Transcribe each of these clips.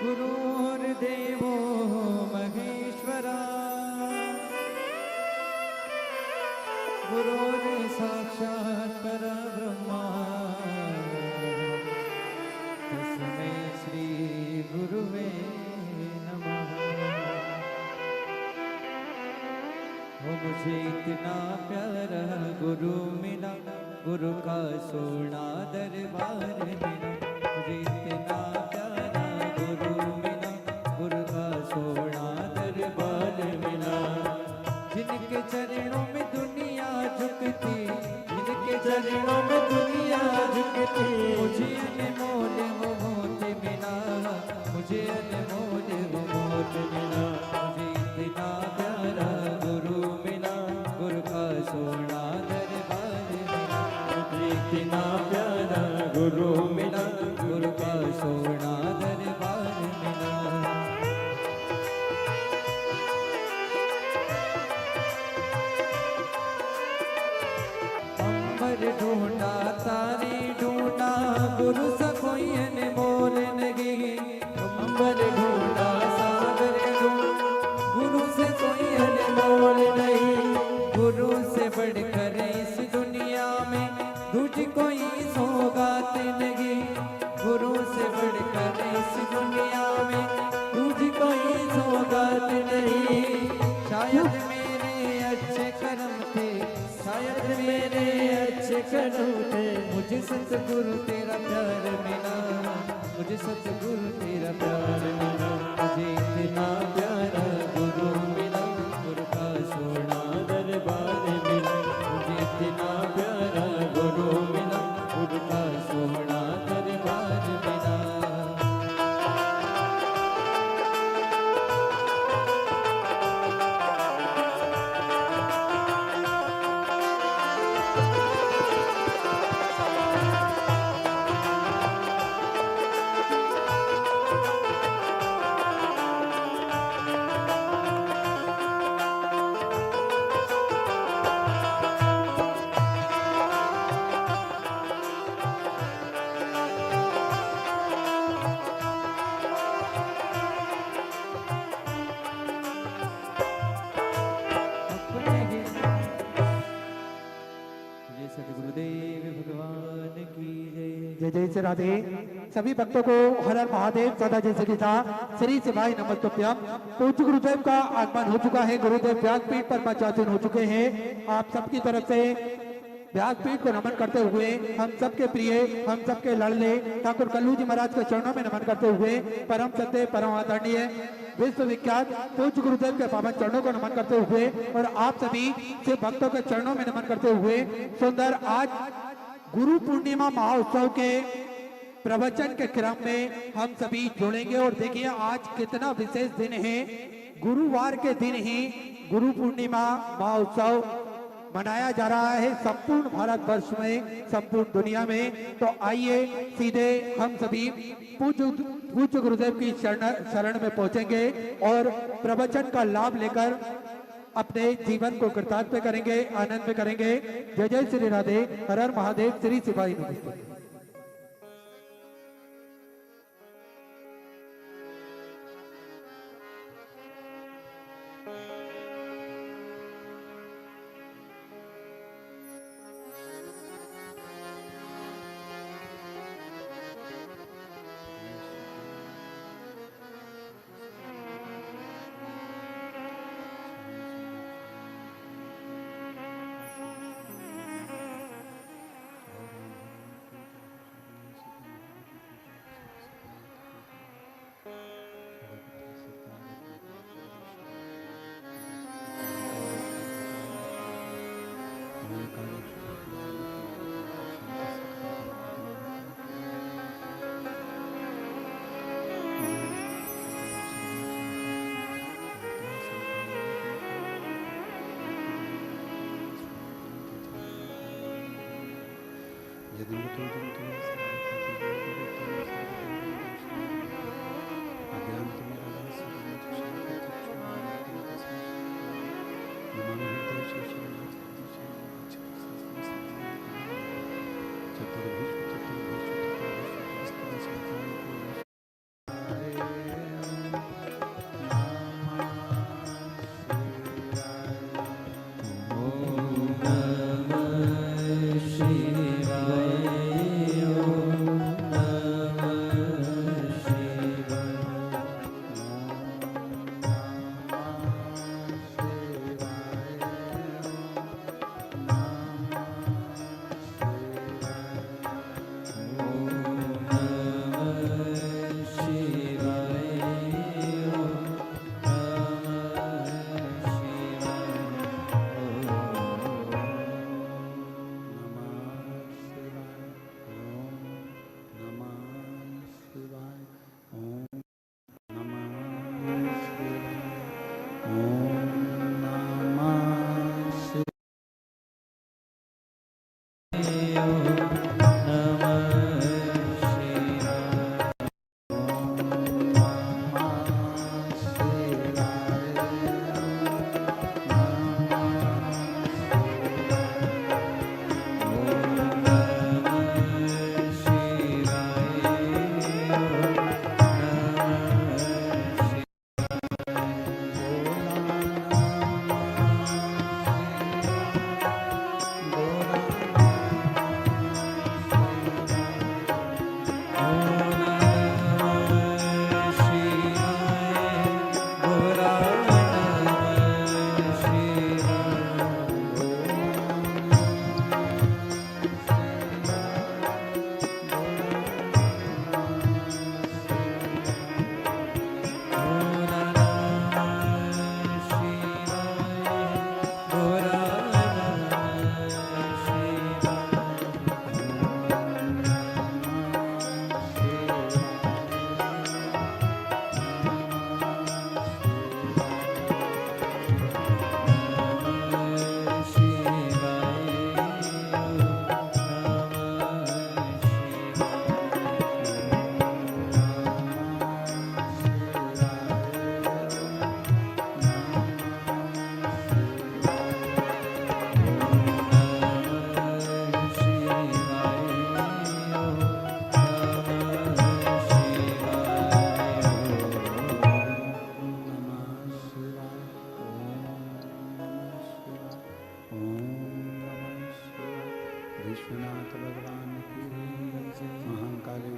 गुरुर्देवो महेश्वरा गुरुर्साक्षात् परब्रह्मा तस्मै श्री गुरुवे नमः। वो मुझे इतना प्यारा गुरु मिला, गुरु का सोना दरबार मिला। मुझे इतना प्यारा गुरु मिला, गुरु का सोना दरबार मिला। जिनके चरणों में दुनिया झुकती, जिनके चरणों में दुनिया झुकती, मुझे अनमोल वो मोती मिला, मुझे अनमोल वो मोती मिला। मुझे इतना प्यारा गुरु मिला, गुरु का सोना दरबार मिला। मुझे इतना प्यारा गुरु मिला, गुरु का सोना दरबार मिला। अंबर ढूंढा तारे ढूंढा, गुरु सा कोई अनमोल नहीं। अंबर ढूंढा सागर ढूंढा, गुरु से कोई अनमोल नहीं। गुरु से बढ़कर इस दुनिया में तुझ कोई सौगात नहीं। गुरु से बढ़कर इस दुनिया में तुझ कोई सौगात नहीं। शायद मेरे अच्छे कर्म थे, शायद मेरे अच्छे कर्म थे, मुझे सतगुरु तेरा प्यार मिला, मुझे सतगुरु तेरा प्यार मिला। मुझे इतना प्यारा गुरु मिला, गुरु का सोना दरबार मिला। मुझे इतना प्यारा गुरु मिला, गुरु का सोना दरबार मिला। जय जय श्री राधे। सभी भक्तों को हर हर महादेव सदा जय श्री था श्री शिवाय नमस्तुभ्यम। पूज्य गुरुदेव का आगमन हो चुका है, गुरुदेव व्यासपीठ पर पचासीन हो चुके हैं। आप सबकी तरफ से व्यासपीठ को नमन करते हुए हम सबके प्रिय, हम सबके लाडले ठाकुर कल्लू जी महाराज के चरणों में नमन करते हुए परम सत्य परम आदरणीय विश्व विख्यात पूज्य गुरुदेव के पावन चरणों को नमन करते हुए और आप सभी शिव भक्तों के चरणों में नमन करते हुए सुंदर आज गुरु पूर्णिमा महोत्सव के प्रवचन के क्रम में हम सभी जुड़ेंगे। और देखिए आज कितना विशेष दिन है, गुरुवार के दिन ही गुरु पूर्णिमा महोत्सव मनाया जा रहा है संपूर्ण भारतवर्ष में, संपूर्ण दुनिया में। तो आइए सीधे हम सभी पूज्य गुरुदेव की शरण में पहुंचेंगे और प्रवचन का लाभ लेकर अपने जीवन को कृतार्थ करेंगे, आनंद में करेंगे। जय जय श्री राधे। हर हर महादेव। श्री शिवाय नमस्ते।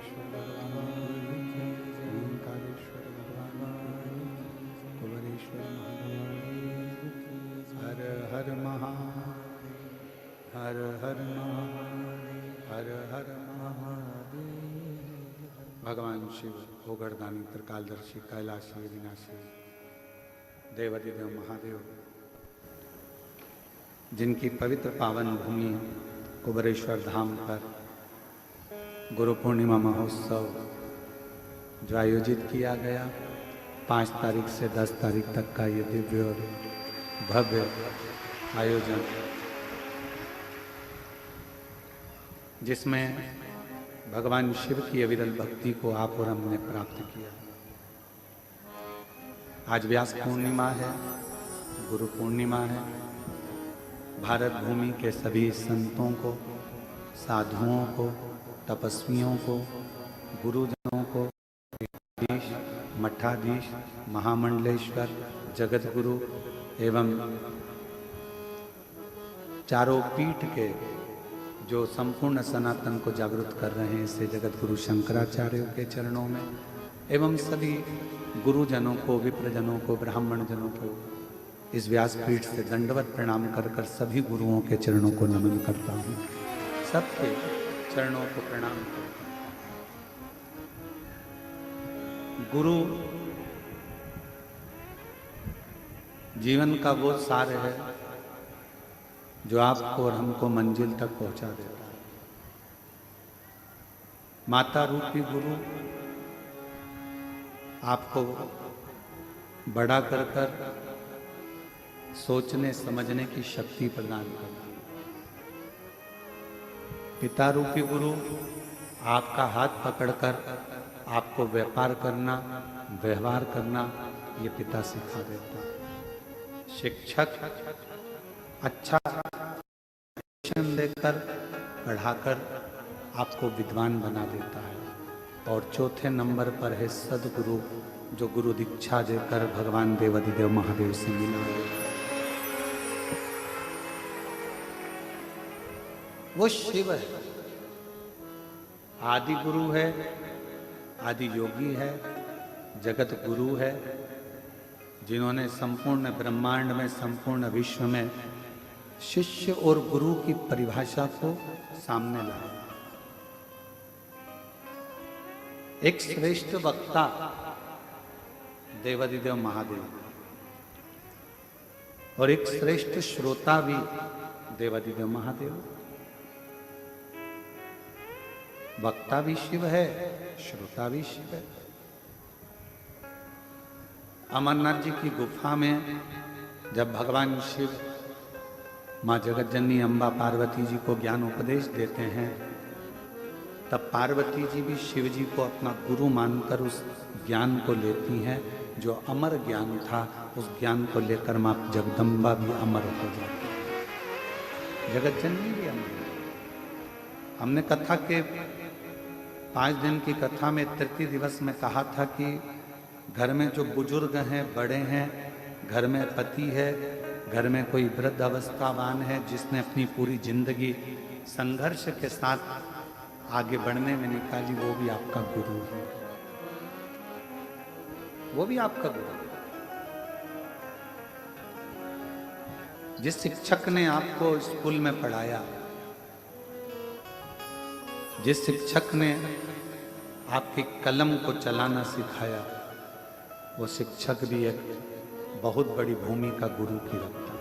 कुबरेश्वर भगवान की ओंकारेश्वर भगवान की कुबरेश्वर महादेव हर हर महादेव हर हर महादेव हर हर महादेव। भगवान शिव भोगरदानी त्रिकालदर्शी कैलाशी विनाशी देवादिदेव महादेव जिनकी पवित्र पावन भूमि कुबरेश्वर धाम पर गुरु पूर्णिमा महोत्सव जो आयोजित किया गया 5 तारीख से 10 तारीख तक का ये दिव्य और भव्य आयोजन, जिसमें भगवान शिव की अविरल भक्ति को आप और हमने प्राप्त किया। आज व्यास पूर्णिमा है, गुरु पूर्णिमा है। भारत भूमि के सभी संतों को, साधुओं को, तपस्वियों को, गुरुजनों को, मठाधीश, महामंडलेश्वर, जगत गुरु एवं चारों पीठ के जो संपूर्ण सनातन को जागृत कर रहे हैं, इससे जगत गुरु शंकराचार्य के चरणों में एवं सभी गुरुजनों को, विप्रजनों को, ब्राह्मण जनों को इस व्यासपीठ से दंडवत प्रणाम कर कर सभी गुरुओं के चरणों को नमन करता हूँ। सबके चरणों को प्रणाम करता हूँ। गुरु जीवन का वो सार है जो आपको और हमको मंजिल तक पहुंचा देता है। माता रूपी गुरु आपको बड़ा कर कर सोचने समझने की शक्ति प्रदान करता है। पिता रूपी गुरु आपका हाथ पकड़कर आपको व्यापार करना, व्यवहार करना, ये पिता सिखा देता है। शिक्षक अच्छा शिक्षण देकर, पढ़ाकर आपको विद्वान बना देता है। और चौथे नंबर पर है सदगुरु, जो गुरु दीक्षा देकर भगवान देवादिदेव महादेव से मिला है। वो शिव है, आदि गुरु है, आदि योगी है, जगत गुरु है, जिन्होंने संपूर्ण ब्रह्मांड में, संपूर्ण विश्व में शिष्य और गुरु की परिभाषा को सामने लाया। एक श्रेष्ठ वक्ता देवादिदेव महादेव और एक श्रेष्ठ श्रोता भी देवादिदेव महादेव। वक्ता भी शिव है, श्रोता भी शिव है। अमरनाथ जी की गुफा में जब भगवान शिव माँ जगतजननी अम्बा पार्वती जी को ज्ञान उपदेश देते हैं, तब पार्वती जी भी शिव जी को अपना गुरु मानकर उस ज्ञान को लेती हैं, जो अमर ज्ञान था। उस ज्ञान को लेकर माँ जगदम्बा भी अमर हो जाती है, जगतजननी भी अमर। हमने कथा के 5 दिन की कथा में तृतीय दिवस में कहा था कि घर में जो बुजुर्ग हैं, बड़े हैं, घर में पति है, घर में कोई वृद्ध अवस्थावान है जिसने अपनी पूरी जिंदगी संघर्ष के साथ आगे बढ़ने में निकाली, वो भी आपका गुरु है, वो भी आपका गुरु है। जिस शिक्षक ने आपको स्कूल में पढ़ाया, जिस शिक्षक ने आपकी कलम को चलाना सिखाया, वो शिक्षक भी एक बहुत बड़ी भूमिका गुरु की रखता है।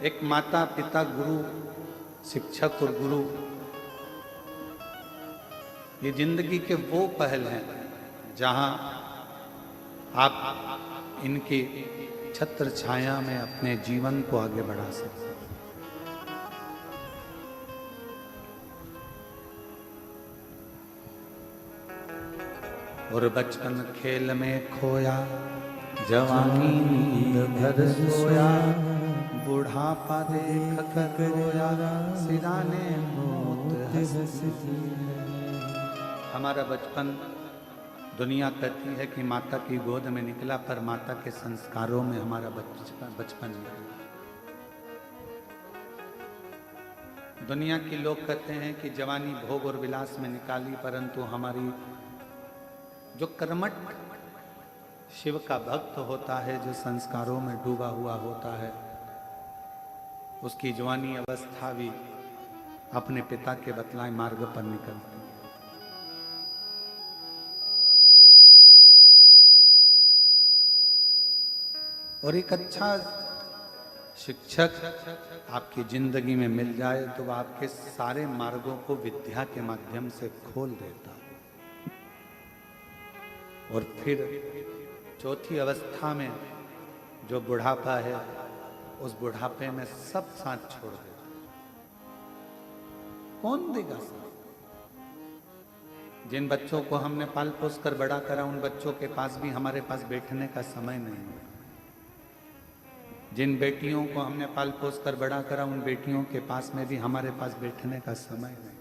एक माता पिता गुरु, शिक्षक और गुरु, ये जिंदगी के वो पहल हैं जहां आप इनकी छत्र छाया में अपने जीवन को आगे बढ़ा सकते हैं। और बचपन खेल में खोया, जवानी नींद भर सोया, बुढ़ापा देख कर रोया, सिराने मौत हंसी। हमारा बचपन, दुनिया कहती है कि माता की गोद में निकला, पर माता के संस्कारों में हमारा बचपन निकला। दुनिया के लोग कहते हैं कि जवानी भोग और विलास में निकाली, परंतु हमारी जो कर्मठ शिव का भक्त होता है, जो संस्कारों में डूबा हुआ होता है, उसकी जवानी अवस्था भी अपने पिता के बतलाए मार्ग पर निकलती है। और एक अच्छा शिक्षक आपकी जिंदगी में मिल जाए तो वह आपके सारे मार्गों को विद्या के माध्यम से खोल देता है। और फिर चौथी अवस्था में जो बुढ़ापा है, उस बुढ़ापे में सब साथ छोड़ देता। कौन देगा साथ? जिन बच्चों को हमने पाल पोस कर बड़ा करा, उन बच्चों के पास भी हमारे पास बैठने का समय नहीं है। जिन बेटियों को हमने पाल पोस कर बड़ा करा, उन बेटियों के पास में भी हमारे पास बैठने का समय नहीं।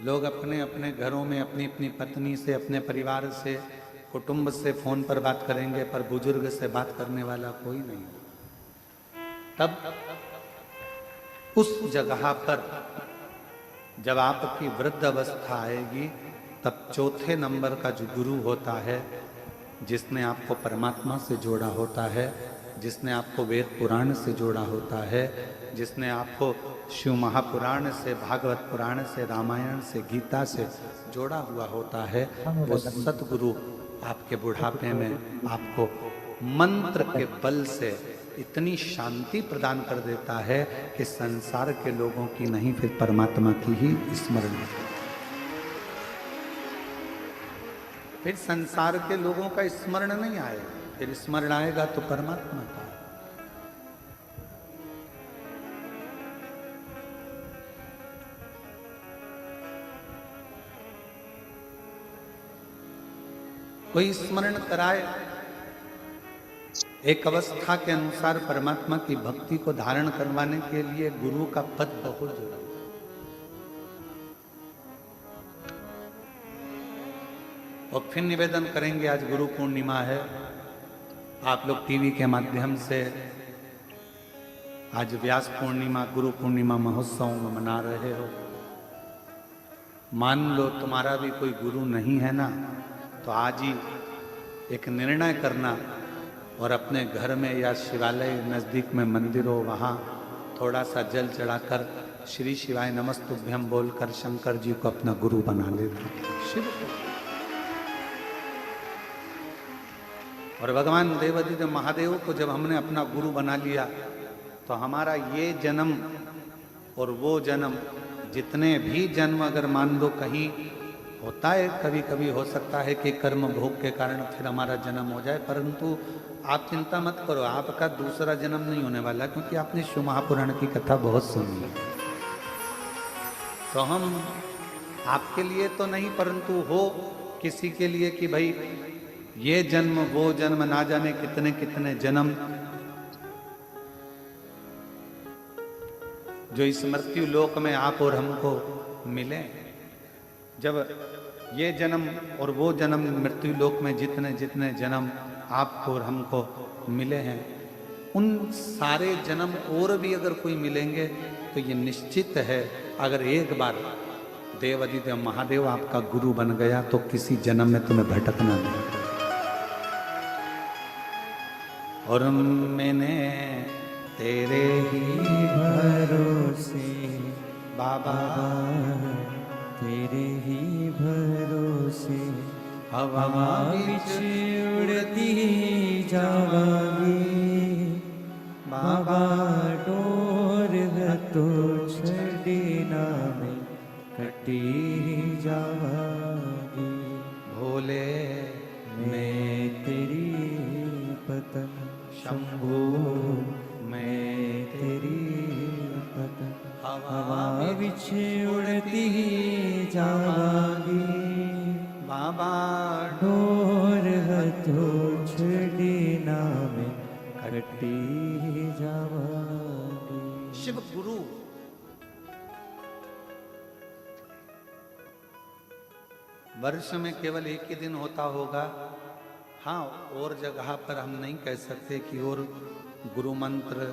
लोग अपने अपने घरों में अपनी अपनी पत्नी से, अपने परिवार से, कुटुंब से फोन पर बात करेंगे, पर बुजुर्ग से बात करने वाला कोई नहीं। तब उस जगह पर जब आपकी वृद्ध अवस्था आएगी, तब चौथे नंबर का जो गुरु होता है, जिसने आपको परमात्मा से जोड़ा होता है, जिसने आपको वेद पुराण से जोड़ा होता है, जिसने आपको शिव महापुराण से, भागवत पुराण से, रामायण से, गीता से जोड़ा हुआ होता है, वो सतगुरु आपके बुढ़ापे में आपको मंत्र के बल से इतनी शांति प्रदान कर देता है कि संसार के लोगों की नहीं, फिर परमात्मा की ही स्मरण होती है। फिर संसार के लोगों का स्मरण नहीं आएगा, फिर स्मरण आएगा तो परमात्मा का। कोई स्मरण कराए, एक अवस्था के अनुसार परमात्मा की भक्ति को धारण करवाने के लिए गुरु का पद बहुत जरूरी है। और फिर निवेदन करेंगे, आज गुरु पूर्णिमा है, आप लोग टीवी के माध्यम से आज व्यास पूर्णिमा, गुरु पूर्णिमा महोत्सव में मना रहे हो। मान लो तुम्हारा भी कोई गुरु नहीं है ना, तो आज ही एक निर्णय करना और अपने घर में या शिवालय नजदीक में मंदिर हो, वहाँ थोड़ा सा जल चढ़ाकर श्री शिवाय नमस्तुभ्यम बोलकर शंकर जी को अपना गुरु बना लेना। शिव और भगवान देवादिदेव महादेव को जब हमने अपना गुरु बना लिया, तो हमारा ये जन्म और वो जन्म, जितने भी जन्म अगर मान लो कहीं होता है, कभी कभी हो सकता है कि कर्म भोग के कारण फिर हमारा जन्म हो जाए, परंतु आप चिंता मत करो, आपका दूसरा जन्म नहीं होने वाला, क्योंकि आपने शिव महापुराण की कथा बहुत सुनी है। तो हम आपके लिए तो नहीं, परंतु हो किसी के लिए कि भाई ये जन्म वो जन्म, ना जाने कितने कितने जन्म जो इस मृत्यु लोक में आप और हमको मिले। जब ये जन्म और वो जन्म मृत्यु लोक में जितने जितने जन्म आपको और हमको मिले हैं, उन सारे जन्म और भी अगर कोई मिलेंगे तो ये निश्चित है, अगर एक बार देवादिदेव महादेव आपका गुरु बन गया तो किसी जन्म में तुम्हें भटकना नहीं। और मैंने तेरे ही भरोसे बाबा, तेरे ही भरोसे हवा बिच उड़ती जावांगी बाबा, डोर तो छड़ी ना में कटी जावांगी। भोले मैं तेरी पतन शंभू, मैं तेरी पतन हवा बिच उड़ती जावांगी बाबा, डोर तो छड़ी ना में कटी जावांगी। शिव गुरु वर्ष में केवल एक ही दिन होता होगा, हाँ, और जगह पर हम नहीं कह सकते कि और गुरु मंत्र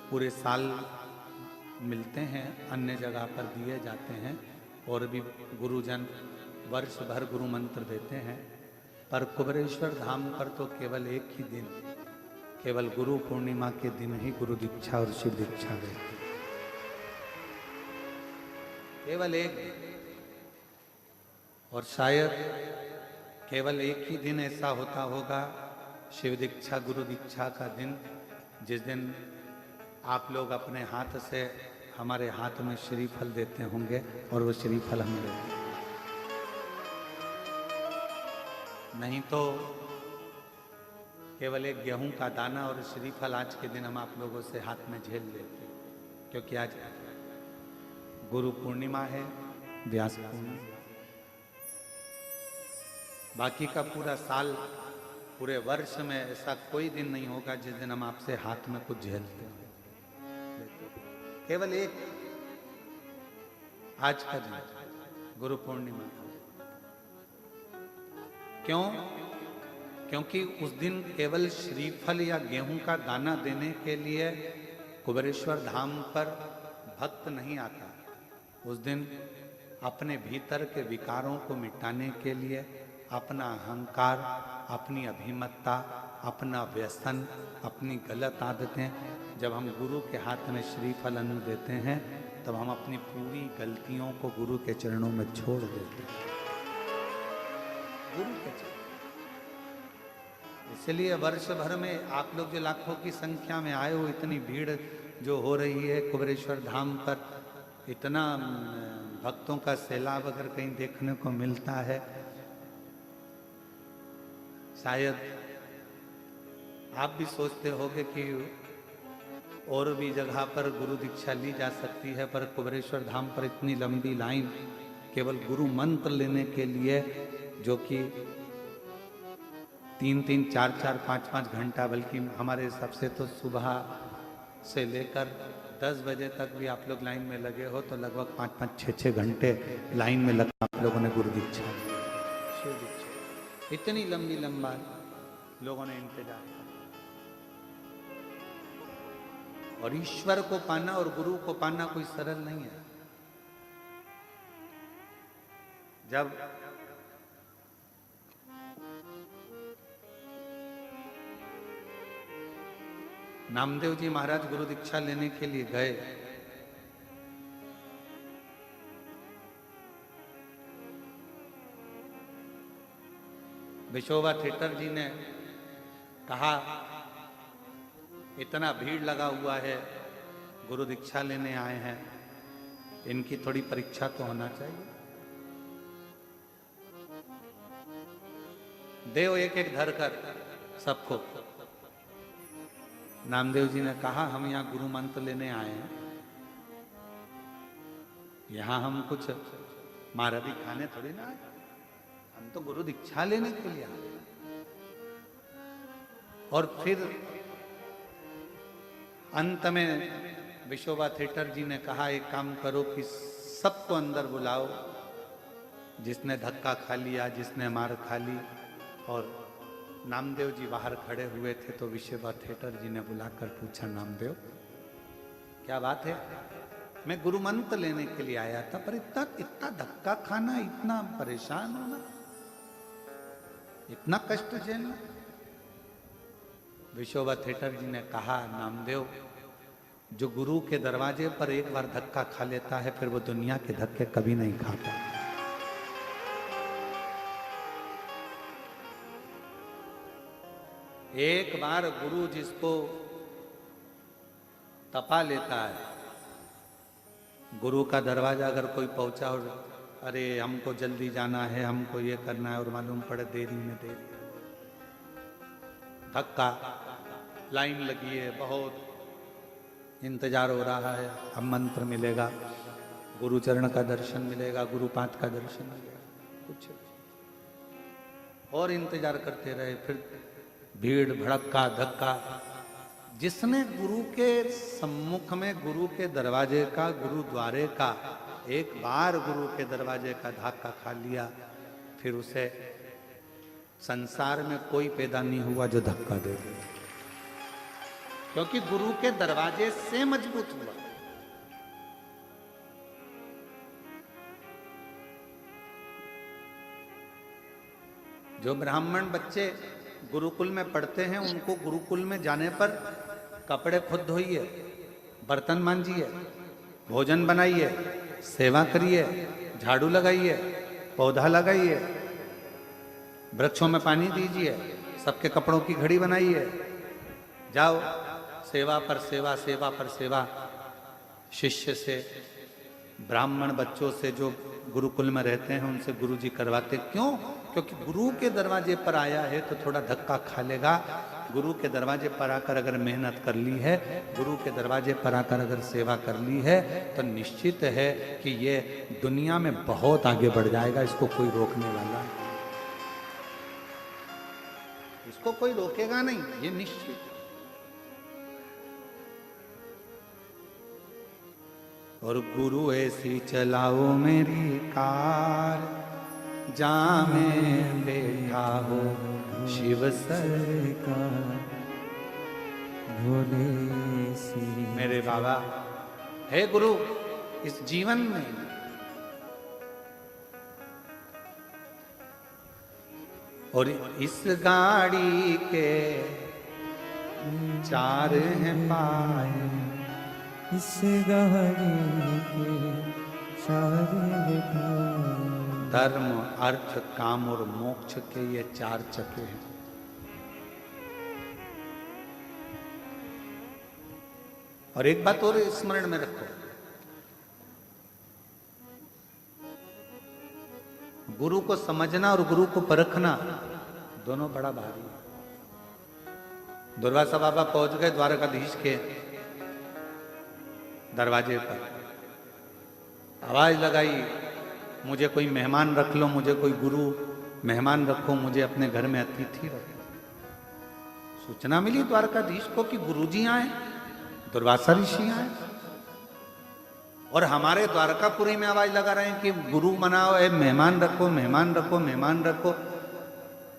पूरे साल मिलते हैं, अन्य जगह पर दिए जाते हैं और भी गुरुजन वर्ष भर गुरु मंत्र देते हैं। पर कुबेरेश्वर धाम पर तो केवल एक ही दिन, केवल गुरु पूर्णिमा के दिन ही गुरु दीक्षा और शिव दीक्षा देते, केवल एक दिन। और शायद केवल एक ही दिन ऐसा होता होगा, शिव दीक्षा गुरु दीक्षा का दिन, जिस दिन आप लोग अपने हाथ से हमारे हाथ में श्रीफल देते होंगे और वो श्रीफल हम देते हैं। नहीं तो केवल एक गेहूं का दाना और श्रीफल आज के दिन हम आप लोगों से हाथ में झेल लेते हैं, क्योंकि आज गुरु पूर्णिमा है, व्यास पूर्णिमा। बाकी का पूरा साल, पूरे वर्ष में ऐसा कोई दिन नहीं होगा जिस दिन हम आपसे हाथ में कुछ झेलते हैं। केवल एक आज का दिन, गुरु पूर्णिमा। क्यों? क्योंकि उस दिन केवल श्रीफल या गेहूं का दाना देने के लिए कुबेरेश्वर धाम पर भक्त नहीं आता। उस दिन अपने भीतर के विकारों को मिटाने के लिए, अपना अहंकार, अपनी अभिमत्ता, अपना व्यसन, अपनी गलत आदतें, जब हम गुरु के हाथ में श्रीफल अन्न देते हैं तब हम अपनी पूरी गलतियों को गुरु के चरणों में छोड़ देते हैं, गुरु के चरण। इसलिए वर्ष भर में आप लोग जो लाखों की संख्या में आए हो, इतनी भीड़ जो हो रही है कुबेरेश्वर धाम पर, इतना भक्तों का सैलाब अगर कहीं देखने को मिलता है, शायद आप भी सोचते होंगे कि और भी जगह पर गुरु दीक्षा ली जा सकती है, पर कुबेरेश्वर धाम पर इतनी लंबी लाइन केवल गुरु मंत्र लेने के लिए, जो कि 3-3, 4-4, 5-5 घंटा, बल्कि हमारे हिसाब से तो सुबह से लेकर 10 बजे तक भी आप लोग लाइन में लगे हो, तो लगभग 5-5, 6-6 घंटे लाइन में लग आप लोगों ने गुरु दीक्षा, शिव दीक्षा, इतनी लंबा लोगों ने इंतजार किया। और ईश्वर को पाना और गुरु को पाना कोई सरल नहीं है। जब नामदेव जी महाराज गुरु दीक्षा लेने के लिए गए, विशोबा थिएटर जी ने कहा, इतना भीड़ लगा हुआ है, गुरु दीक्षा लेने आए हैं, इनकी थोड़ी परीक्षा तो होना चाहिए। देव एक एक धर कर सबको। नामदेव जी ने कहा, हम यहाँ गुरु मंत्र लेने आए हैं, यहाँ हम कुछ महारथी खाने थोड़ी ना आए, हम तो गुरु दीक्षा लेने के लिए आए। और फिर अंत में विशोबा थिएटर जी ने कहा, एक काम करो कि सबको अंदर बुलाओ, जिसने धक्का खा लिया, जिसने मार खा ली। और नामदेव जी बाहर खड़े हुए थे, तो विशोबा थिएटर जी ने बुलाकर पूछा, नामदेव क्या बात है? मैं गुरु मंत्र लेने के लिए आया था, पर इतना धक्का खाना, इतना परेशान होना, इतना कष्ट झेलना। विशोबा थिएटर जी ने कहा, नामदेव, जो गुरु के दरवाजे पर एक बार धक्का खा लेता है, फिर वो दुनिया के धक्के कभी नहीं खाता। एक बार गुरु जिसको तपा लेता है, गुरु का दरवाजा अगर कोई पहुंचा और अरे हमको जल्दी जाना है, हमको ये करना है, और मालूम पड़े देरी में देरी, धक्का, लाइन लगी है, बहुत इंतजार हो रहा है, अब मंत्र मिलेगा, गुरु चरण का दर्शन मिलेगा, गुरु पाद का दर्शन मिलेगा, कुछ और इंतजार करते रहे। फिर भीड़ भड़का धक्का। जिसने गुरु के सम्मुख में, गुरु के दरवाजे का, गुरु द्वारे का एक बार गुरु के दरवाजे का धक्का खा लिया, फिर उसे संसार में कोई पैदा नहीं हुआ जो धक्का दे दे, क्योंकि गुरु के दरवाजे से मजबूत हुआ। जो ब्राह्मण बच्चे गुरुकुल में पढ़ते हैं, उनको गुरुकुल में जाने पर कपड़े खुद धोइए, बर्तन मांजिए, भोजन बनाइए, सेवा करिए, झाड़ू लगाइए, पौधा लगाइए, वृक्षों में पानी दीजिए, सबके कपड़ों की घड़ी बनाइए, जाओ सेवा पर सेवा, सेवा पर सेवा। शिष्य से, ब्राह्मण बच्चों से जो गुरुकुल में रहते हैं उनसे गुरुजी करवाते। क्यों? क्योंकि गुरु के दरवाजे पर आया है तो थोड़ा धक्का खा लेगा। गुरु के दरवाजे पर आकर अगर मेहनत कर ली है, गुरु के दरवाजे पर आकर अगर सेवा कर ली है, तो निश्चित है कि ये दुनिया में बहुत आगे बढ़ जाएगा। इसको कोई रोकने वाला नहीं, इसको कोई रोकेगा नहीं, ये निश्चित है। और गुरु ऐसी चलाओ मेरी कार, जा में बैठा हो शिव सरकार। भोले सी मेरे बाबा, हे गुरु, इस जीवन में और इस गाड़ी के चार हैं पाए, इस गाड़ी के सारे पाए। धर्म, अर्थ, काम और मोक्ष के ये चार चक्के हैं। और एक बात और स्मरण में रखो, गुरु को समझना और गुरु को परखना दोनों बड़ा भारी है। दुर्वासा बाबा पहुंच गए द्वारकाधीश के दरवाजे पर, आवाज लगाई, मुझे कोई मेहमान रख लो, मुझे कोई गुरु मेहमान रखो, मुझे अपने घर में अतिथि रखो। सूचना मिली द्वारकाधीश को कि गुरुजी आए, दुर्वासा ऋषि आए, और हमारे द्वारकापुरी में आवाज लगा रहे हैं कि गुरु मनाओ, मेहमान रखो, मेहमान रखो, मेहमान रखो।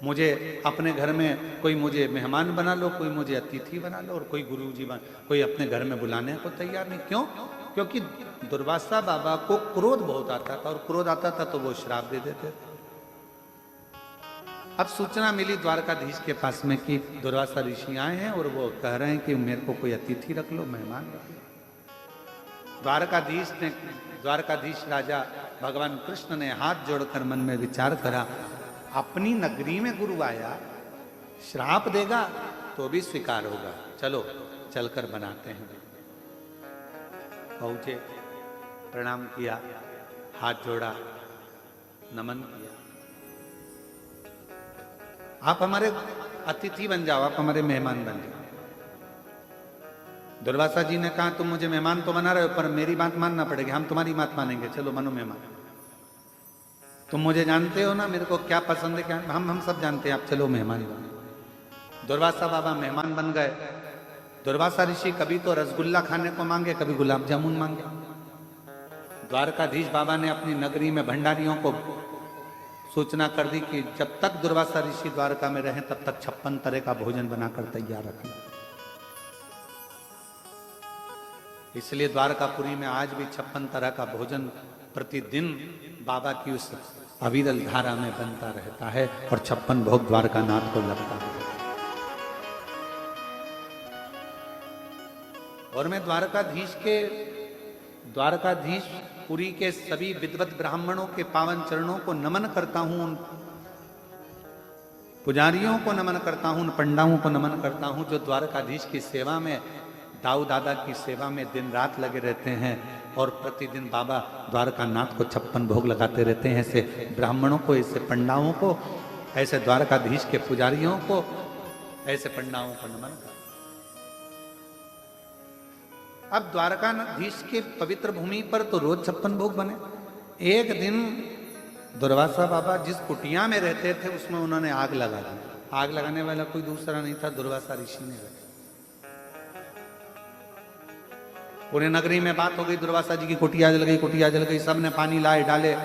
मुझे अपने घर में कोई मुझे मेहमान बना लो, कोई मुझे अतिथि बना लो, और कोई गुरुजी कोई अपने घर में बुलाने को तैयार नहीं। क्यों? क्योंकि दुर्वासा बाबा को क्रोध बहुत आता था, और क्रोध आता था तो वो श्राप दे देते थे। अब सूचना मिली द्वारकाधीश के पास में कि दुर्वासा ऋषि आए हैं और वो कह रहे हैं कि मेरे को कोई अतिथि रख लो, मेहमान रख लो। द्वारकाधीश राजा भगवान कृष्ण ने हाथ जोड़कर मन में विचार करा, अपनी नगरी में गुरु आया, श्राप देगा तो भी स्वीकार होगा, चलो चलकर बनाते हैं। पहुंचे, प्रणाम किया, हाथ जोड़ा, नमन किया। आप हमारे अतिथि बन जाओ, आप हमारे मेहमान बन जाओ। दुर्वासा जी ने कहा, तुम मुझे मेहमान तो बना रहे हो, पर मेरी बात मानना पड़ेगी, हम तुम्हारी बात मानेंगे, चलो मानो मेहमान। तुम मुझे जानते हो ना, मेरे को क्या पसंद है, क्या हम सब जानते हैं, आप चलो मेहमान बनो। दुर्वासा बाबा मेहमान बन गए। दुर्वासा ऋषि कभी तो रसगुल्ला खाने को मांगे, कभी गुलाब जामुन मांगे। द्वारकाधीश बाबा ने अपनी नगरी में भंडारियों को सूचना कर दी कि जब तक दुर्वासा ऋषि द्वारका में रहें तब तक 56 तरह का भोजन बनाकर तैयार रखें। इसलिए द्वारकापुरी में आज भी 56 तरह का भोजन प्रतिदिन बाबा की उस अविरल धारा में बनता रहता है, और 56 भोग द्वारकानाथ को लगता है। और मैं द्वारकाधीश पुरी के सभी विद्वत ब्राह्मणों के पावन चरणों को नमन करता हूं, उन पुजारियों को नमन करता हूं, उन पंडाओं को नमन करता हूं जो द्वारकाधीश की सेवा में, दाऊ दादा की सेवा में दिन रात लगे रहते हैं, और प्रतिदिन बाबा द्वारकानाथ को 56 भोग लगाते रहते हैं। ऐसे ब्राह्मणों को, ऐसे पंडाओं को, ऐसे द्वारकाधीश के पुजारियों को, ऐसे पंडाओं को नमन कर। अब द्वारकाधीश के पवित्र भूमि पर तो रोज 56 भोग बने। एक दिन दुर्वासा बाबा जिस कुटिया में रहते थे उसमें उन्होंने आग लगा दी। आग लगाने वाला कोई दूसरा नहीं था, दुर्वासा ऋषि ने लगा। पूरे नगरी में बात हो गई, दुर्वासा जी की कुटिया जल गई, कुटिया जल गई। सबने पानी लाए डाले,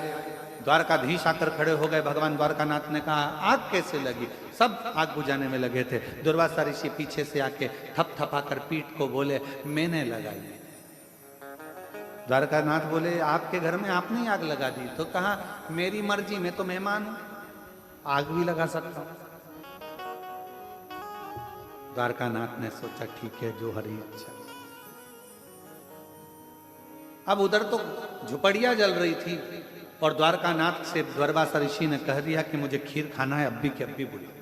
द्वारकाधीश आकर खड़े हो गए। भगवान द्वारकानाथ ने कहा आग कैसे लगी? सब आग बुझाने में लगे थे। दुर्वासा ऋषि पीछे से आके थप थपाकर पीठ को बोले मैंने लगाई। द्वारकानाथ बोले आपके घर में आपने ही आग लगा दी? तो कहा मेरी मर्जी, मैं तो मेहमान हूं, आग भी लगा सकता हूं। द्वारकानाथ ने सोचा ठीक है, जो हरी इच्छा। अब उधर तो झुपड़ियां जल रही थी और द्वारकानाथ से दुर्वासा ऋषि ने कह दिया कि मुझे खीर खाना है, अब्बी की अब्बी बुलाई।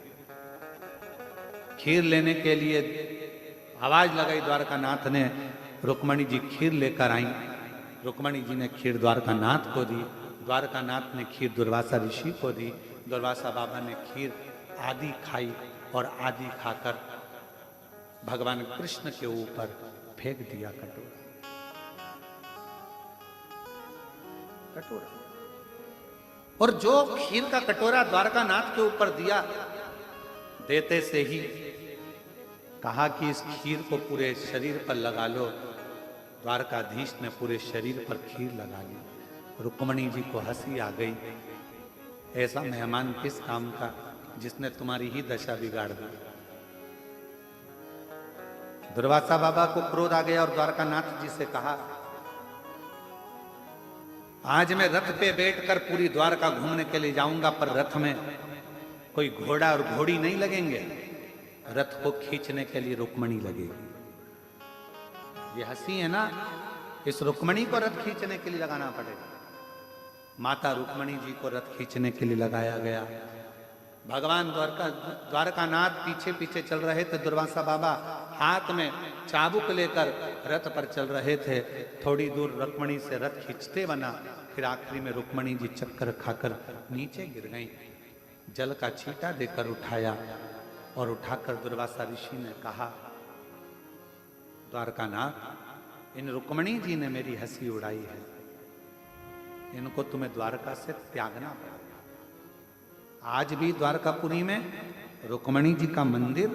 खीर लेने के लिए आवाज लगाई द्वारकानाथ ने, रुक्मणी जी खीर लेकर आई। रुक्मणी जी ने खीर द्वारकानाथ को दी, द्वारकानाथ ने खीर दुर्वासा ऋषि को दी। दुर्वासा बाबा ने खीर आधी खाई और आधी खाकर भगवान कृष्ण के ऊपर फेंक दिया कटोरा। और जो खीर का कटोरा द्वारकानाथ के ऊपर दिया, देते से ही कहा कि इस खीर को पूरे शरीर पर लगा लो। द्वारकाधीश ने पूरे शरीर पर खीर लगा ली। रुक्मणी जी को हंसी आ गई, ऐसा मेहमान किस काम का जिसने तुम्हारी ही दशा बिगाड़ दी। दुर्वासा बाबा को क्रोध आ गया और द्वारकानाथ जी से कहा आज मैं रथ पे बैठकर पूरी द्वारका घूमने के लिए जाऊंगा, पर रथ में कोई घोड़ा और घोड़ी नहीं लगेंगे, रथ को खींचने के लिए रुक्मणी लगेगी। ये हंसी है ना, इस रुक्मणी को रथ खींचने के लिए लगाना पड़ेगा। माता रुक्मणी जी को रथ खींचने के लिए लगाया गया। भगवान द्वारकानाथ पीछे पीछे चल रहे थे। दुर्वासा बाबा हाथ में चाबुक लेकर रथ पर चल रहे थे। थोड़ी दूर रुक्मणी से रथ खींचते बना, फिर आखिरी में रुक्मणी जी चक्कर खाकर नीचे गिर गईं। जल का छींटा देकर उठाया और उठाकर दुर्वासा ऋषि ने कहा द्वारकानाथ, इन रुक्मणी जी ने मेरी हंसी उड़ाई है, इनको तुम्हें द्वारका से त्यागना पड़ा। आज भी द्वारकापुरी में रुक्मणी जी का मंदिर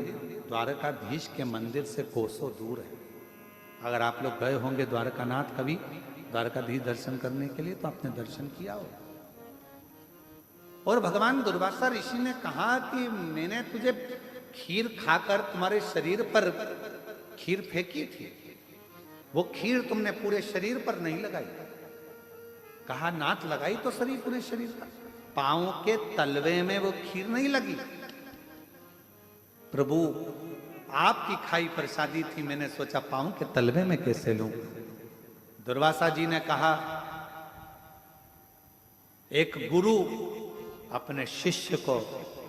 द्वारकाधीश के मंदिर से कोसों दूर है। अगर आप लोग गए होंगे द्वारकानाथ कभी द्वारकाधीश दर्शन करने के लिए तो आपने दर्शन किया हो। और भगवान दुर्वासा ऋषि ने कहा कि मैंने तुझे खीर खाकर तुम्हारे शरीर पर खीर फेंकी थी, वो खीर तुमने पूरे शरीर पर नहीं लगाई। कहा नाथ लगाई तो शरीर पूरे शरीर पर, पांव के तलवे में वो खीर नहीं लगी। प्रभु आपकी खाई प्रसादी थी, मैंने सोचा पांव के तलवे में कैसे लूं। दुर्वासा जी ने कहा एक गुरु अपने शिष्य को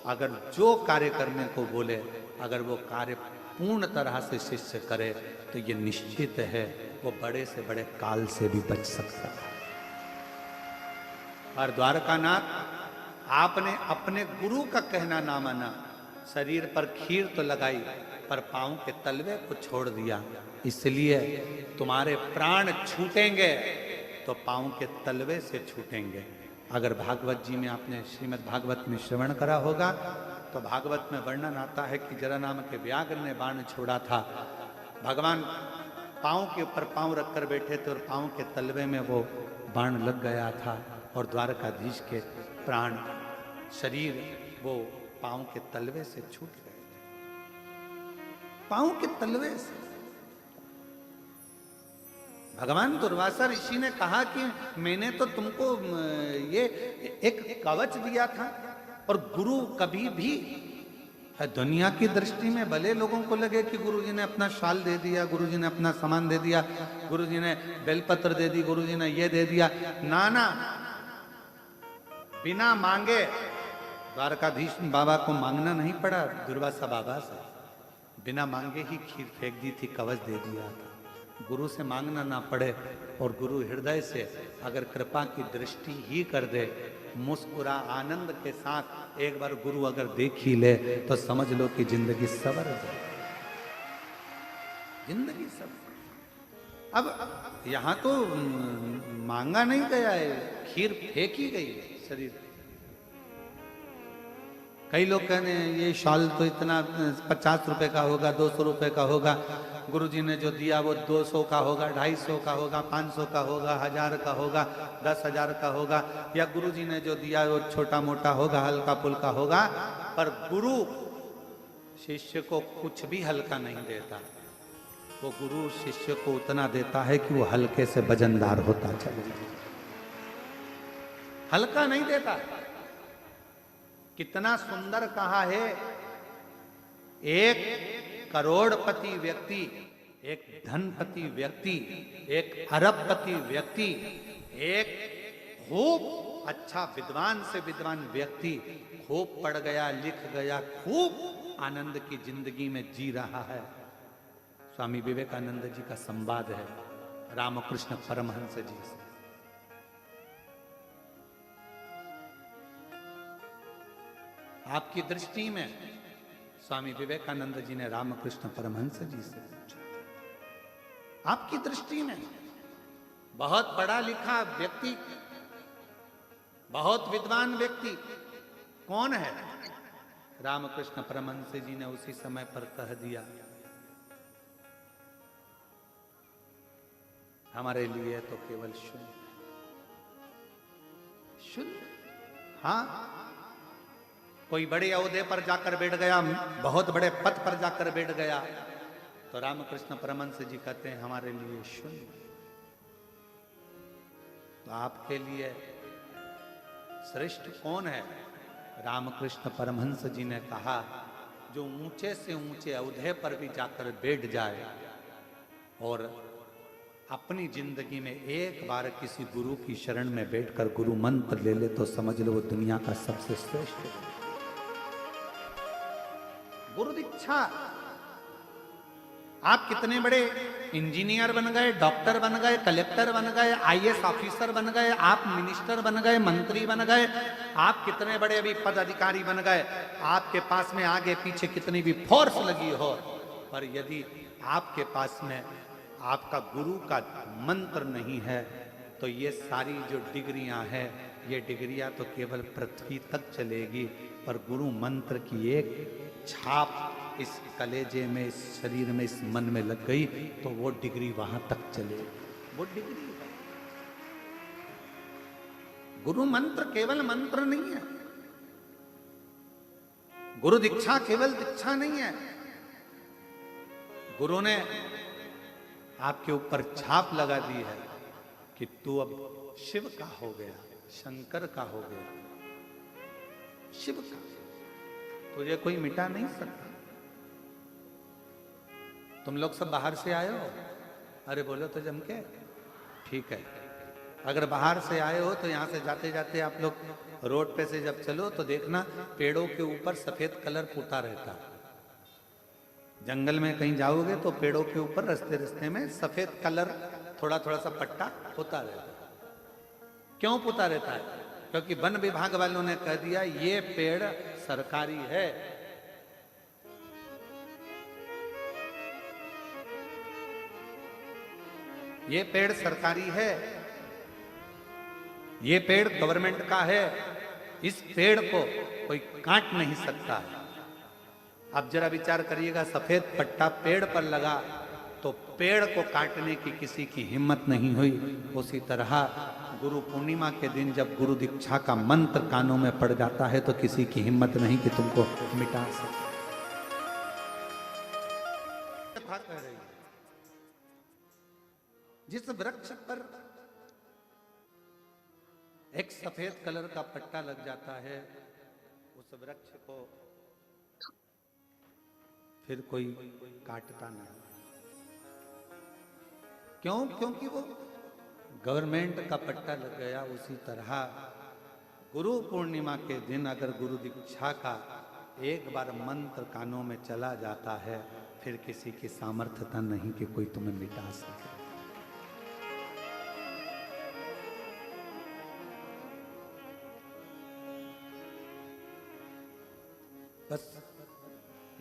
अगर जो कार्य करने को बोले, अगर वो कार्य पूर्ण तरह से शिष्य करे तो ये निश्चित है वो बड़े से बड़े काल से भी बच सकता है। और द्वारकानाथ आपने अपने गुरु का कहना ना माना, शरीर पर खीर तो लगाई पर पांव के तलवे को छोड़ दिया, इसलिए तुम्हारे प्राण छूटेंगे तो पांव के तलवे से छूटेंगे। अगर भागवत जी में आपने श्रीमद् भागवत में श्रवण करा होगा तो भागवत में वर्णन आता है कि जरा नाम के व्याघ्र ने बाण छोड़ा था। भगवान पांव के ऊपर पांव रखकर बैठे थे और पांव के तलवे में वो बाण लग गया था और द्वारकाधीश के प्राण शरीर वो पांव के तलवे से छूट गए थे। पांव के तलवे से भगवान दुर्वासा ऋषि ने कहा कि मैंने तो तुमको ये एक कवच दिया था, और गुरु कभी भी दुनिया की दृष्टि में भले लोगों को लगे कि गुरुजी ने अपना शाल दे दिया, गुरुजी ने अपना सामान दे दिया, गुरुजी ने बेलपत्र दे दी, गुरुजी ने ये दे दिया, ना बिना मांगे द्वारकाधीश बाबा को मांगना नहीं पड़ा। दुर्वासा बाबा से बिना मांगे ही खीर फेंक दी थी, कवच दे दिया था। गुरु से मांगना ना पड़े और गुरु हृदय से अगर कृपा की दृष्टि ही कर दे, मुस्कुरा आनंद के साथ एक बार गुरु अगर देख ही ले तो समझ लो कि जिंदगी सवर जाए, जिंदगी सवर। अब यहां तो मांगा नहीं गया है, खीर फेंकी गई है शरीर। कई लोग कहने ये शॉल तो इतना 50 रुपए का होगा, 200 रुपए का होगा, गुरुजी ने जो दिया वो 200 का होगा, 250 का होगा, 500 का होगा, 1000 का होगा, 10,000 का होगा, या गुरुजी ने जो दिया वो छोटा मोटा होगा, हल्का फुल्का होगा। पर गुरु शिष्य को कुछ भी हल्का नहीं देता। वो गुरु शिष्य को उतना देता है कि वो हल्के से वजनदार होता चले, हल्का नहीं देता। कितना सुंदर कहा है, एक करोड़पति व्यक्ति, एक धनपति व्यक्ति, एक अरबपति व्यक्ति, एक खूब अच्छा विद्वान से विद्वान व्यक्ति खूब पढ़ गया, लिख गया, खूब आनंद की जिंदगी में जी रहा है। स्वामी विवेकानंद जी का संवाद है रामकृष्ण परमहंस जी से। आपकी दृष्टि में स्वामी विवेकानंद जी ने रामकृष्ण परमहंस जी से पूछा, आपकी दृष्टि में बहुत पढ़ा लिखा व्यक्ति, बहुत विद्वान व्यक्ति कौन है? रामकृष्ण परमहंस जी ने उसी समय पर कह दिया, हमारे लिए तो केवल शून्य। शून्य? हाँ, कोई बड़े ओहदे पर जाकर बैठ गया, बहुत बड़े पद पर जाकर बैठ गया, तो रामकृष्ण परमहंस जी कहते हैं हमारे लिए शून्य। तो आपके लिए श्रेष्ठ कौन है? रामकृष्ण परमहंस जी ने कहा, जो ऊंचे से ऊंचे ओहदे पर भी जाकर बैठ जाए और अपनी जिंदगी में एक बार किसी गुरु की शरण में बैठकर गुरु मंत्र ले ले, तो समझ लो वो दुनिया का सबसे श्रेष्ठ है। गुरु दीक्षा। आप कितने बड़े इंजीनियर बन गए, डॉक्टर बन गए, कलेक्टर बन गए, आईएएस ऑफिसर बन गए, आप मिनिस्टर बन गए, मंत्री बन गए, आप कितने बड़े अभी पद अधिकारी बन गए, आपके पास में आगे पीछे कितनी भी फोर्स लगी हो, पर यदि आपके पास में आपका गुरु का मंत्र नहीं है, तो ये सारी जो डिग्रियां हैं, ये डिग्रियां तो केवल पृथ्वी तक चलेगी, पर गुरु मंत्र की एक छाप इस कलेजे में, इस शरीर में, इस मन में लग गई, तो वो डिग्री वहां तक चलेगी। वो डिग्री है। गुरु मंत्र केवल मंत्र नहीं है, गुरु दीक्षा केवल दीक्षा नहीं है। गुरु ने आपके ऊपर छाप लगा दी है कि तू अब शिव का हो गया, शंकर का हो गया, शिव का, तुझे कोई मिटा नहीं सकता। तुम लोग सब बाहर से आए हो? अरे बोलो तो जम के। ठीक है, अगर बाहर से आए हो तो यहां से जाते जाते आप लोग रोड पे से जब चलो तो देखना पेड़ों के ऊपर सफेद कलर पुता रहता है। जंगल में कहीं जाओगे तो पेड़ों के ऊपर रास्ते रास्ते में सफेद कलर थोड़ा थोड़ा सा पट्टा पुता रहता है। क्यों पुता रहता है? क्योंकि वन विभाग वालों ने कह दिया ये पेड़ सरकारी है। ये पेड़ सरकारी है, ये पेड़ गवर्नमेंट का है, इस पेड़ को कोई काट नहीं सकता है। अब जरा विचार करिएगा, सफेद पट्टा पेड़ पर लगा तो पेड़ को काटने की किसी की हिम्मत नहीं हुई। उसी तरह गुरु पूर्णिमा के दिन जब गुरु दीक्षा का मंत्र कानों में पड़ जाता है तो किसी की हिम्मत नहीं कि तुमको मिटा सके। जिस वृक्ष पर एक सफेद कलर का पट्टा लग जाता है, उस वृक्ष को फिर कोई काटता नहीं। क्यों? क्योंकि वो गवर्नमेंट का पट्टा लग गया। उसी तरह गुरु पूर्णिमा के दिन अगर गुरु दीक्षा का एक बार मंत्र कानों में चला जाता है, फिर किसी की सामर्थ्यता नहीं कि कोई तुम्हें मिटा सके। बस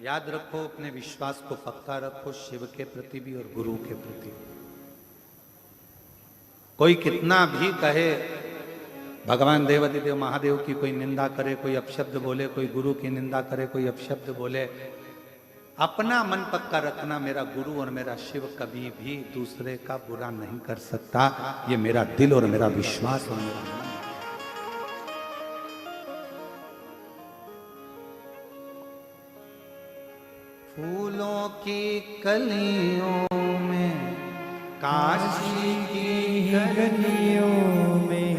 याद रखो, अपने विश्वास को पक्का रखो, शिव के प्रति भी और गुरु के प्रति। कोई कितना भी कहे, भगवान देवाधिदेव महादेव की कोई निंदा करे, कोई अपशब्द बोले, कोई गुरु की निंदा करे, कोई अपशब्द बोले, अपना मन पक्का रखना, मेरा गुरु और मेरा शिव कभी भी दूसरे का बुरा नहीं कर सकता। ये मेरा दिल और मेरा विश्वास और मेरा मन। फूलों की कलियों में, काशी की गलियों में,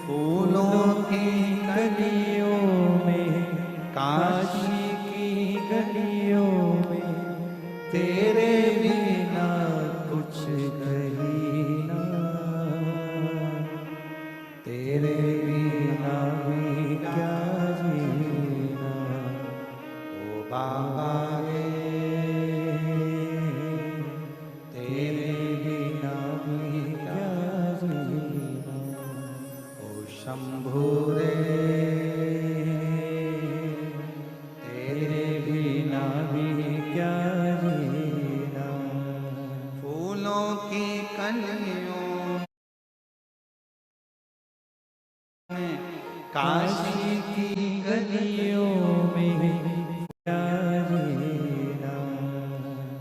फूलों की गलियों में, काशी की गलियों में, तेरे बिना कुछ कहीं ना, तेरे बिना भी क्या जीना, ओ बाबा रे, तेरे बिना भी क्या जीना, ओ शंभू रे, तेरे बिना भी क्या जीना, फूलों की कलियों में, काशी की गलियों में क्या जीना,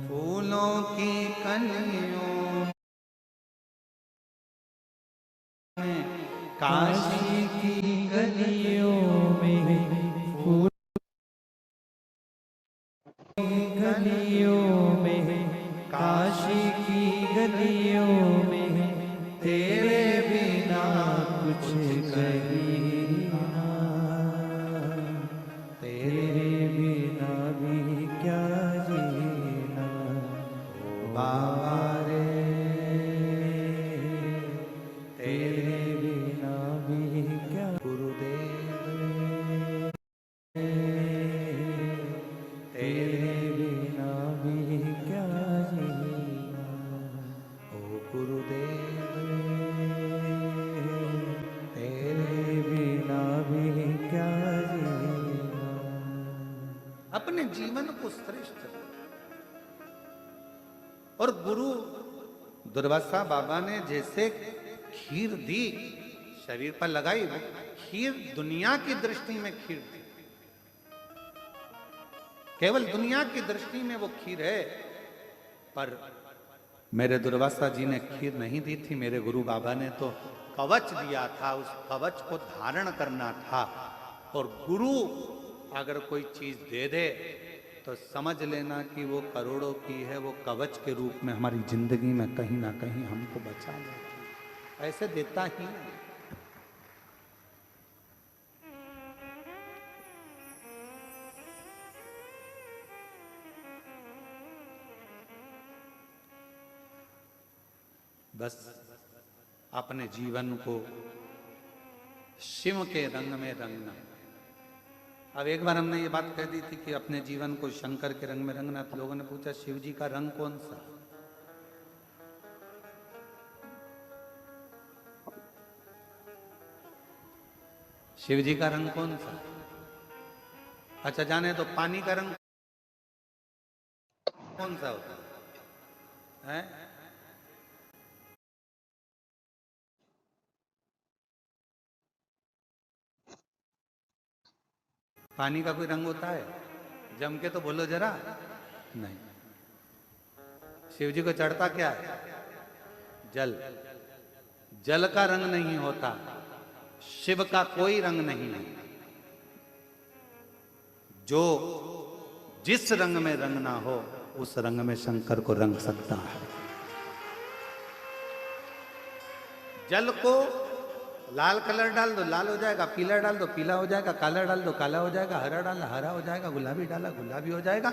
फूलों की कलियों में, काशी की गलियों में, फूल की गलियों में, काशी की गलियों में, तेरे बिना कुछ कहीं ना, तेरे बिना भी क्या जीना, बाबा रे, तेरे बिना भी क्या गुरुदेव, तेरे बिना भी क्या जीना, ओ गुरुदेव, तेरे बिना भी क्या जीना। अपने जीवन को श्रेष्ठ करो। और गुरु दुर्वासा बाबा ने जैसे खीर दी, शरीर पर लगाई, वो खीर दुनिया की दृष्टि में खीर थी, केवल दुनिया की दृष्टि में वो खीर है, पर मेरे दुर्वासा जी ने खीर नहीं दी थी, मेरे गुरु बाबा ने तो कवच दिया था, उस कवच को धारण करना था। और गुरु अगर कोई चीज दे दे तो समझ लेना कि वो करोड़ों की है, वो कवच के रूप में हमारी जिंदगी में कहीं ना कहीं हमको बचा ले, ऐसे देता ही है। बस अपने जीवन को शिव के रंग में रंगना। अब एक बार हमने ये बात कह दी थी कि अपने जीवन को शंकर के रंग में रंगना, तो लोगों ने पूछा शिव जी का रंग कौन सा? शिव जी का रंग कौन सा? अच्छा जाने तो पानी का रंग कौन सा होता है? पानी का कोई रंग होता है? जम के तो बोलो जरा। नहीं। शिव जी को चढ़ता क्या है? जल। जल का रंग नहीं होता, शिव का कोई रंग नहीं है। जो जिस रंग में रंगना हो उस रंग में शंकर को रंग सकता है। जल को लाल कलर डाल दो लाल हो जाएगा, पीला डाल दो पीला हो जाएगा, काला डाल दो काला हो जाएगा, हरा डाल हरा हो जाएगा, गुलाबी डाला गुलाबी हो जाएगा।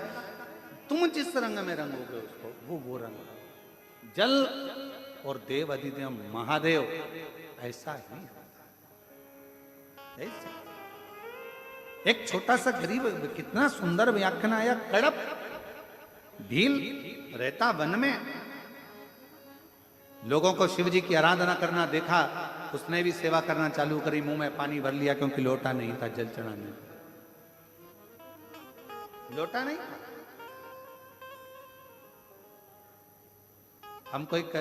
तुम जिस रंग में रंगोगे उसको वो रंग। जल और देव अधिदेव महादेव ऐसा ही होता है। ऐसा एक छोटा सा गरीब, कितना सुंदर व्याख्यान आया। कड़प भील रहता वन में, लोगों को शिव जी की आराधना करना देखा, उसने भी सेवा करना चालू करी। मुंह में पानी भर लिया क्योंकि लोटा नहीं था जल चढ़ाने, लोटा नहीं था। हमको एक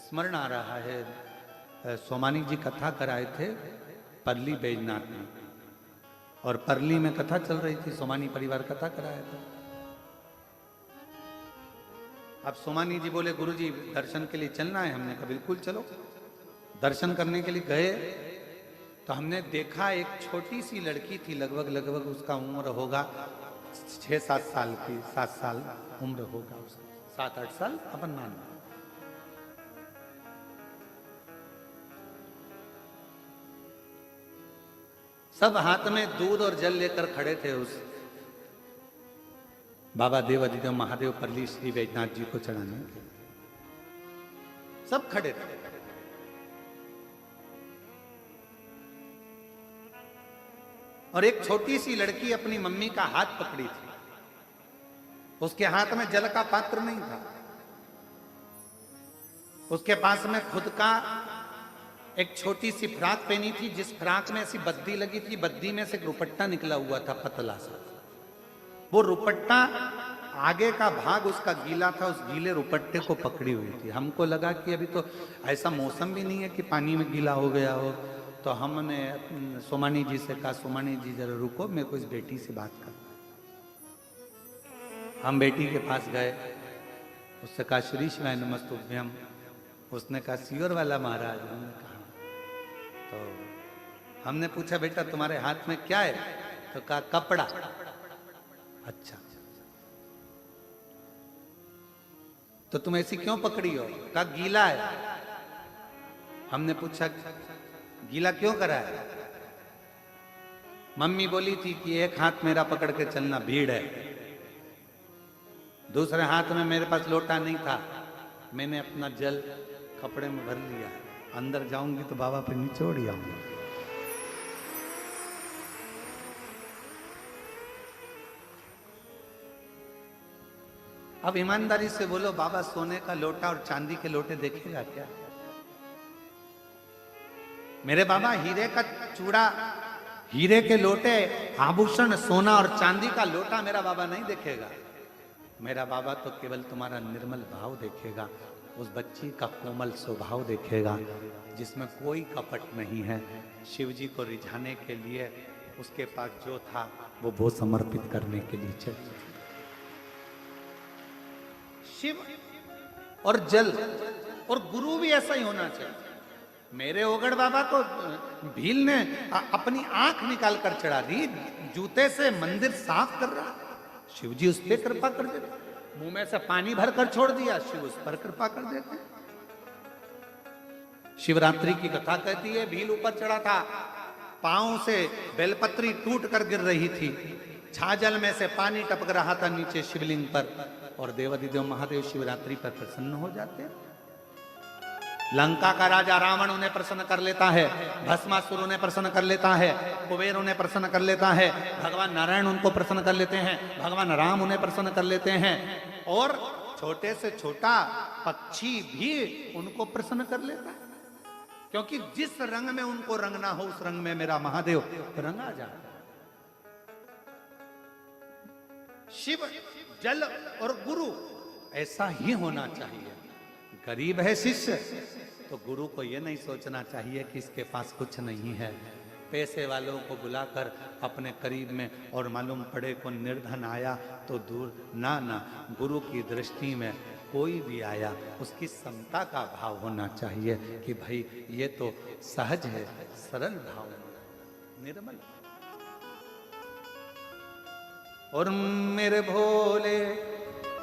स्मरण आ रहा है, सोमानी जी कथा कराए थे परली बैजनाथ में, और परली में कथा चल रही थी, सोमानी परिवार कथा कराया था। अब सोमानी जी बोले गुरुजी दर्शन के लिए चलना है। हमने कहा बिल्कुल चलो। दर्शन करने के लिए गए तो हमने देखा एक छोटी सी लड़की थी, लगभग उसका उम्र होगा 6-7 साल की, 7 साल उम्र होगा उसका, 7-8 साल अपन मान। सब हाथ में दूध और जल लेकर खड़े थे उस बाबा देवाधिदेव महादेव परली श्री बैजनाथ जी को चढ़ाने के। सब खड़े थे। और एक छोटी सी लड़की अपनी मम्मी का हाथ पकड़ी थी। उसके हाथ में जल का पात्र नहीं था, उसके पास में खुद का एक छोटी सी फ्राक पहनी थी, जिस फ्राक में ऐसी बद्दी लगी थी, बद्दी में से एक रुपट्टा निकला हुआ था पतला सा। वो रुपट्टा आगे का भाग उसका गीला था, उस गीले रुपट्टे को पकड़ी हुई थी। हमको लगा कि अभी तो ऐसा मौसम भी नहीं है कि पानी में गीला हो गया हो, तो हमने सोमानी जी से कहा सोमानी जी जरा रुको, मेरे को इस बेटी से बात कर। हम बेटी के पास गए, उससे कहा श्री शिवाय नमस्तुभ्यम। उसने कहा सियोर वाला महाराज। हमने कहा तो हमने पूछा बेटा तुम्हारे हाथ में क्या है? तो कहा कपड़ा। अच्छा तो तुम ऐसी क्यों पकड़ी हो? कहा गीला है। हमने पूछा गीला क्यों करा है? मम्मी बोली थी कि एक हाथ मेरा पकड़ के चलना, भीड़ है। दूसरे हाथ में मेरे पास लोटा नहीं था, मैंने अपना जल कपड़े में भर लिया। अंदर जाऊंगी तो बाबा पे निचोड़ आऊंगी। अब ईमानदारी से बोलो, बाबा सोने का लोटा और चांदी के लोटे देखेगा क्या? मेरे बाबा हीरे का चूड़ा, हीरे के लोटे, आभूषण, सोना और चांदी का लोटा मेरा बाबा नहीं देखेगा। मेरा बाबा तो केवल तुम्हारा निर्मल भाव देखेगा, उस बच्ची का कोमल स्वभाव देखेगा जिसमें कोई कपट नहीं है। शिव जी को रिझाने के लिए उसके पास जो था वो समर्पित करने के लिए चली। शिव और जल और गुरु भी ऐसा ही होना चाहिए। मेरे ओगड़ बाबा को भील ने अपनी आंख निकाल कर चढ़ा दी, जूते से मंदिर साफ कर रहा। शिव जी उस पर कृपा कर देते। मुंह में से पानी भरकर छोड़ दिया, शिव उस पर कृपा कर देते। शिवरात्रि की कथा कहती है भील ऊपर चढ़ा था, पांव से बेलपत्री टूट कर गिर रही थी, छाजल में से पानी टपक रहा था नीचे शिवलिंग पर, और देवाधिदेव महादेव शिवरात्रि पर प्रसन्न हो जाते हैं। लंका का राजा रावण उन्हें प्रसन्न कर लेता है, भस्मासुर उन्हें प्रसन्न कर लेता है, कुबेर उन्हें प्रसन्न कर लेता है, भगवान नारायण उनको प्रसन्न कर लेते हैं, भगवान राम उन्हें प्रसन्न कर लेते हैं, और छोटे से छोटा पक्षी भी उनको प्रसन्न कर लेता है। क्योंकि जिस रंग में उनको रंगना हो उस रंग में मेरा महादेव रंगा जाए। शिव, जल और गुरु ऐसा ही होना चाहिए। गरीब है शिष्य तो गुरु को यह नहीं सोचना चाहिए कि इसके पास कुछ नहीं है। पैसे वालों को बुलाकर अपने करीब में, और मालूम पड़े को निर्धन आया तो दूर ना, गुरु की दृष्टि में कोई भी आया उसकी समता का भाव होना चाहिए कि भाई ये तो सहज है, सरल भाव, निर्मल। और मेरे भोले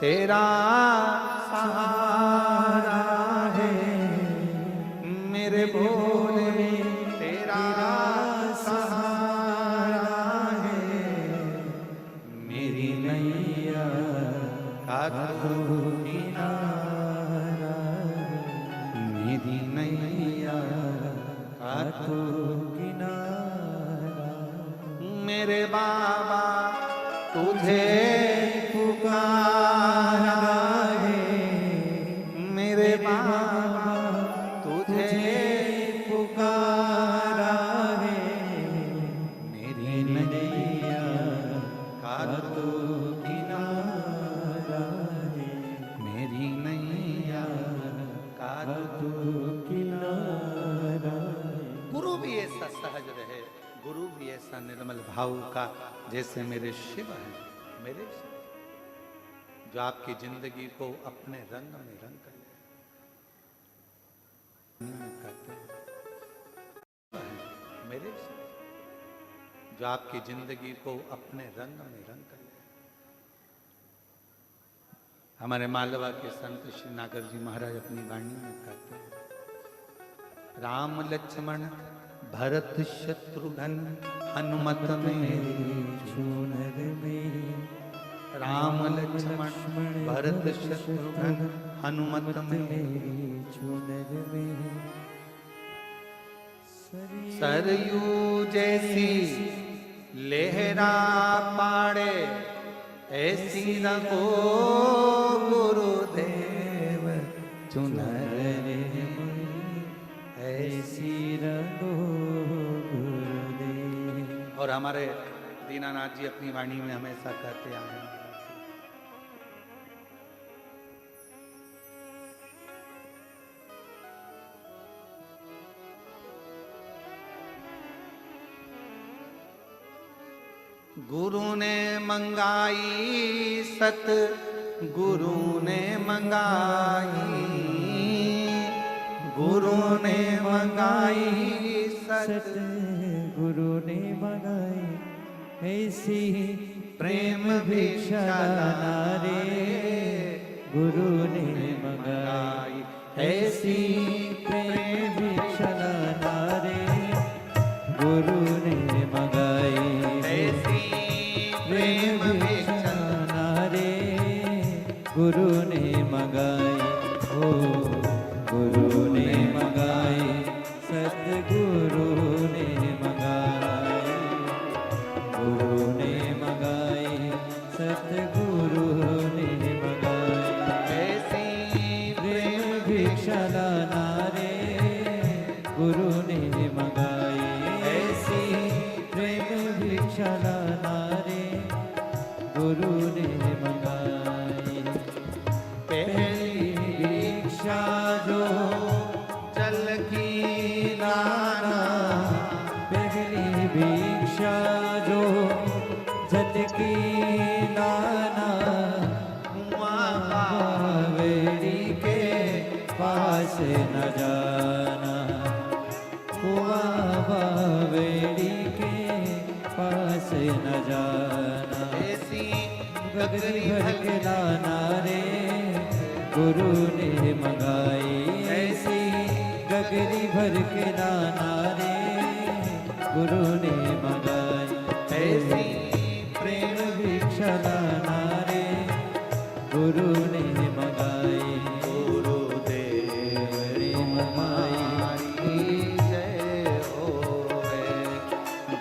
तेरा सहारा है, मेरे भोले तेरा सहारा है, मेरी नैया का तू किनारा, मेरी नैया का तू किनारा। मेरे बाबा तुझे पुकारा है, मेरे बाबा तुझे पुकारा है, मेरी नैया का तू किनारा है, मेरी नैया का तू किनारा। भाव का, जैसे मेरे शिव हैं, मेरे शिव, जो आपकी जिंदगी को अपने रंग में रंग कर करते हैं, मेरे शिव, जो आपकी जिंदगी को अपने रंग में रंग कर। हमारे मालवा के संत श्री नागर जी महाराज अपनी वाणी में कहते हैं, राम लक्ष्मण भरत शत्रुघ्न हनुमत में चूनर में, राम लक्ष्मण भरत शत्रुघ्न हनुमत में चूनर में, सरयू जैसी लहरा पाड़े ऐसी रखो गुरुदेव चुनर ऐसी रंगो गुरुदेव। और हमारे दीनानाथ जी अपनी वाणी में हमेशा कहते आए हैं, गुरु ने मंगाई सत गुरु ने मंगाई, गुरु ने मंगाई सत गुरु ने मंगाई ऐसी प्रेम भिक्षा रे, गुरु ने मंगाई ऐसी प्रेम भिक्षा रे, गुरु ने मंगाई ऐसी प्रेम भिक्षा रे, गुरु ने मंगाई ओ गुरु ने मंगाई, सतगुरु ने मंगाई, गुरु ने मंगाई, सतगुरु ने मंगाई ऐसी प्रेम भिक्षा रे, गुरु ने मंगाई ऐसी प्रेम भिक्षा रे, गुरु ने मंगाई। पहली भिक्षा जो जल की लाना, पहली भिक्षा जो जल की लाना, बावड़ी के पास न जाना, बावड़ी के पास न जाना, ऐसी गगरी भर के लाना रे, गुरु ने मंगाई ऐसी गगरी भर के लाना रे, गुरु ने मंगाई ऐसी प्रेम भिक्षा लाना रे, गुरु ने मंगाई गुरुदेव रे मंगाई जय होवे,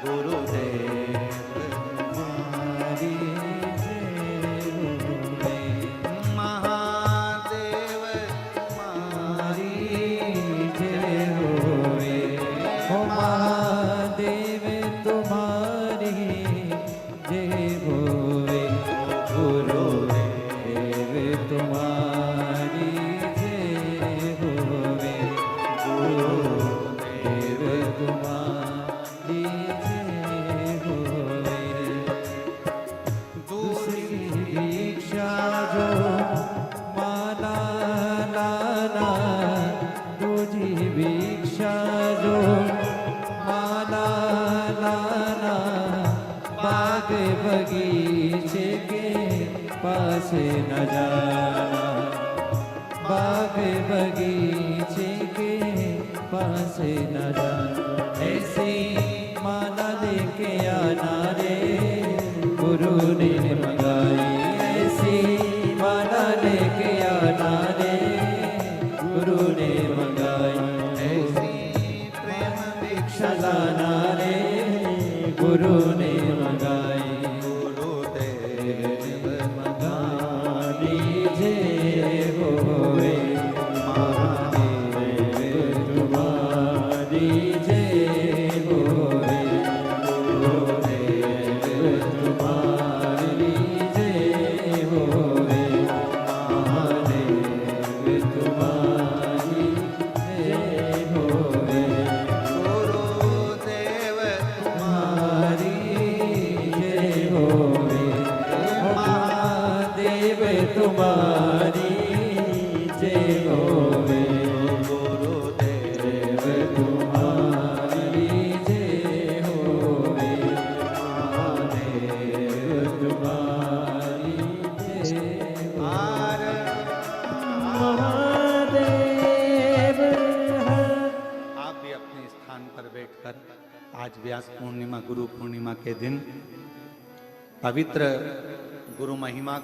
गुरुदेव हमारी जय होवे, महादेव हमारी जय होवे, ओ महादेव तुम्हारी जय होवे, गुरुदेव तुम्हारी जय होवे, गुरुदेव तुम्हारी जय होवे। दूसरी दीक्षा जो माला लाना, दूजी भिक्षा जो माला लाना, बाग बगीचे के पास न जाना, बाग बगीचे के पास न जाना, ऐसी माला लेके आना रे, गुरु ने मंगाई ऐसी माला लेके आना रे, गुरु ने मंगाई ऐसी प्रेम भिक्षा लाना रे, गुरु ने मंगाई गुरुदेव मंगाई जय होवे, महादेव तुम्हारी जय होवे, गुरुदेव तुम्हारी जय होवे, महादेव तुम्हारी जय होवे, गुरुदेव तुम्हारी तुम्हारी जय होवे, गुरुदेव तुम्हारी जय होवे, महादेव तुम्हारी जय आर महादेव। आप भी अपने स्थान पर बैठकर आज व्यास पूर्णिमा गुरु पूर्णिमा के दिन पवित्र गुरु महिमा